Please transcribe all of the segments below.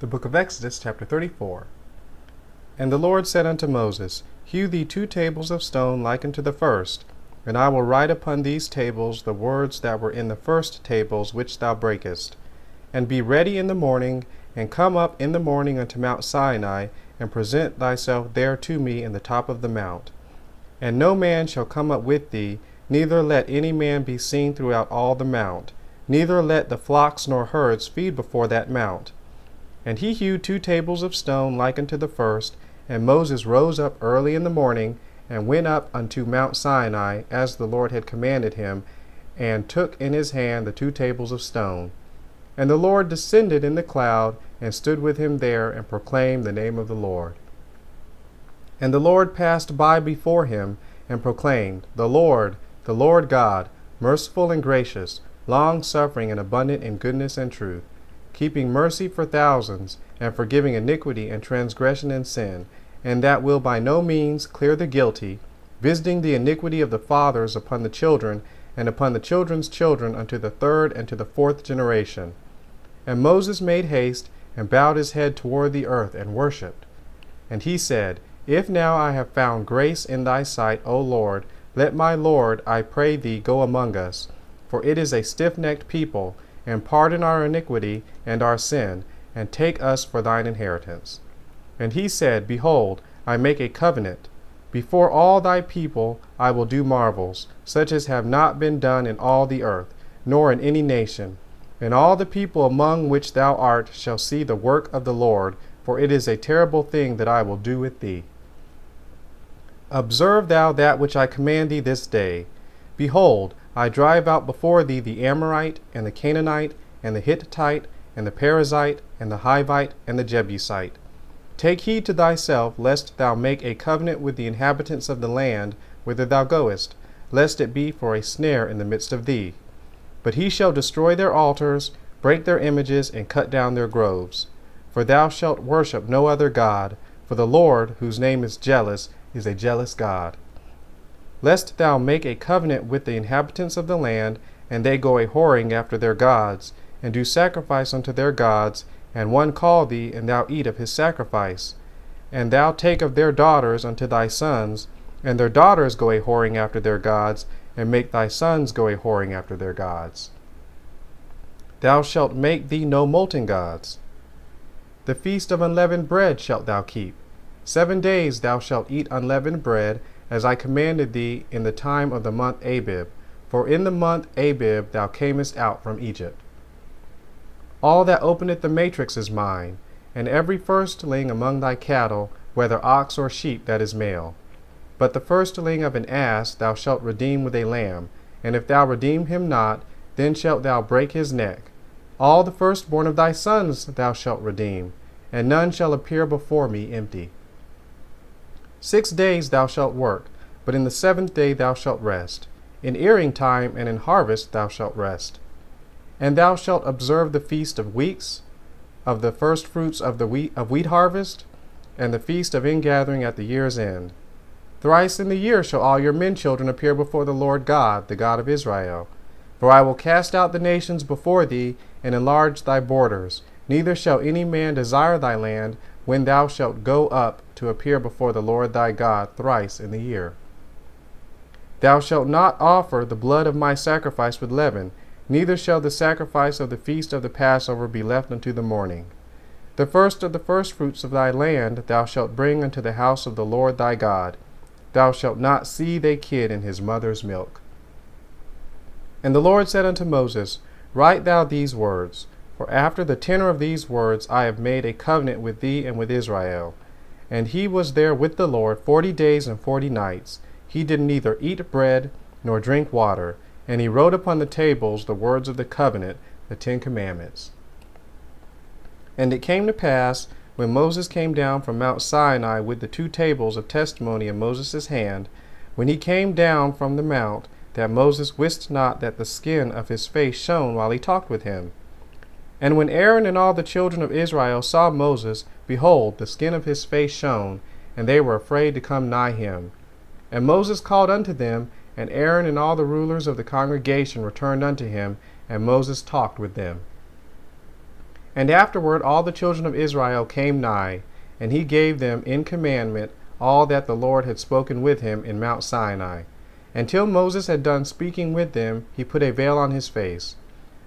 The book of Exodus, chapter 34. And the Lord said unto Moses, Hew thee 2 tables of stone like unto the first, and I will write upon these tables the words that were in the first tables which thou breakest. And be ready in the morning, and come up in the morning unto Mount Sinai, and present thyself there to me in the top of the mount. And no man shall come up with thee, neither let any man be seen throughout all the mount, neither let the flocks nor herds feed before that mount. And he hewed 2 tables of stone like unto the first, and Moses rose up early in the morning, and went up unto Mount Sinai, as the Lord had commanded him, and took in his hand the 2 tables of stone. And the Lord descended in the cloud, and stood with him there, and proclaimed the name of the Lord. And the Lord passed by before him, and proclaimed, the Lord God, merciful and gracious, long-suffering and abundant in goodness and truth, keeping mercy for thousands, and forgiving iniquity and transgression and sin, and that will by no means clear the guilty, visiting the iniquity of the fathers upon the children, and upon the children's children unto the 3rd and to the 4th generation. And Moses made haste, and bowed his head toward the earth, and worshipped. And he said, If now I have found grace in thy sight, O Lord, let my Lord, I pray thee, go among us, for it is a stiff-necked people, and pardon our iniquity and our sin, and take us for thine inheritance. And he said, Behold, I make a covenant. Before all thy people I will do marvels, such as have not been done in all the earth, nor in any nation. And all the people among which thou art shall see the work of the Lord, for it is a terrible thing that I will do with thee. Observe thou that which I command thee this day. Behold, I drive out before thee the Amorite, and the Canaanite, and the Hittite, and the Perizzite, and the Hivite, and the Jebusite. Take heed to thyself, lest thou make a covenant with the inhabitants of the land whither thou goest, lest it be for a snare in the midst of thee. But he shall destroy their altars, break their images, and cut down their groves. For thou shalt worship no other God, for the Lord, whose name is jealous, is a jealous God. Lest thou make a covenant with the inhabitants of the land, and they go a-whoring after their gods, and do sacrifice unto their gods, and one call thee, and thou eat of his sacrifice. And thou take of their daughters unto thy sons, and their daughters go a-whoring after their gods, and make thy sons go a-whoring after their gods. Thou shalt make thee no molten gods. The feast of unleavened bread shalt thou keep. 7 days thou shalt eat unleavened bread, as I commanded thee in the time of the month Abib, for in the month Abib thou camest out from Egypt. All that openeth the matrix is mine, and every firstling among thy cattle, whether ox or sheep, that is male. But the firstling of an ass thou shalt redeem with a lamb, and if thou redeem him not, then shalt thou break his neck. All the firstborn of thy sons thou shalt redeem, and none shall appear before me empty. 6 days thou shalt work, but in the 7th day thou shalt rest. In earing time and in harvest thou shalt rest. And thou shalt observe the feast of weeks, of the firstfruits of wheat harvest, and the feast of ingathering at the year's end. Thrice in the year shall all your men children appear before the Lord God, the God of Israel. For I will cast out the nations before thee, and enlarge thy borders. Neither shall any man desire thy land, when thou shalt go up to appear before the Lord thy God thrice in the year. Thou shalt not offer the blood of my sacrifice with leaven, neither shall the sacrifice of the feast of the Passover be left unto the morning. The first of the firstfruits of thy land thou shalt bring unto the house of the Lord thy God. Thou shalt not seethe a kid in his mother's milk. And the Lord said unto Moses, Write thou these words, for after the tenor of these words I have made a covenant with thee and with Israel. And he was there with the Lord 40 days and 40 nights. He did neither eat bread nor drink water, and he wrote upon the tables the words of the covenant, the 10 commandments. And it came to pass, when Moses came down from Mount Sinai with the 2 tables of testimony in Moses' hand, when he came down from the mount, that Moses wist not that the skin of his face shone while he talked with him. And when Aaron and all the children of Israel saw Moses, behold, the skin of his face shone, and they were afraid to come nigh him. And Moses called unto them, and Aaron and all the rulers of the congregation returned unto him, and Moses talked with them. And afterward all the children of Israel came nigh, and he gave them in commandment all that the Lord had spoken with him in Mount Sinai. Until Moses had done speaking with them, he put a veil on his face.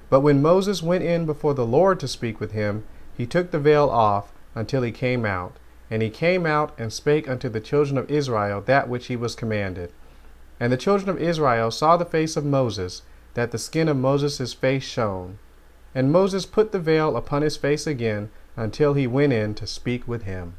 But when Moses went in before the Lord to speak with him, he took the veil off until he came out. And he came out and spake unto the children of Israel that which he was commanded. And the children of Israel saw the face of Moses, that the skin of Moses' face shone. And Moses put the veil upon his face again until he went in to speak with him.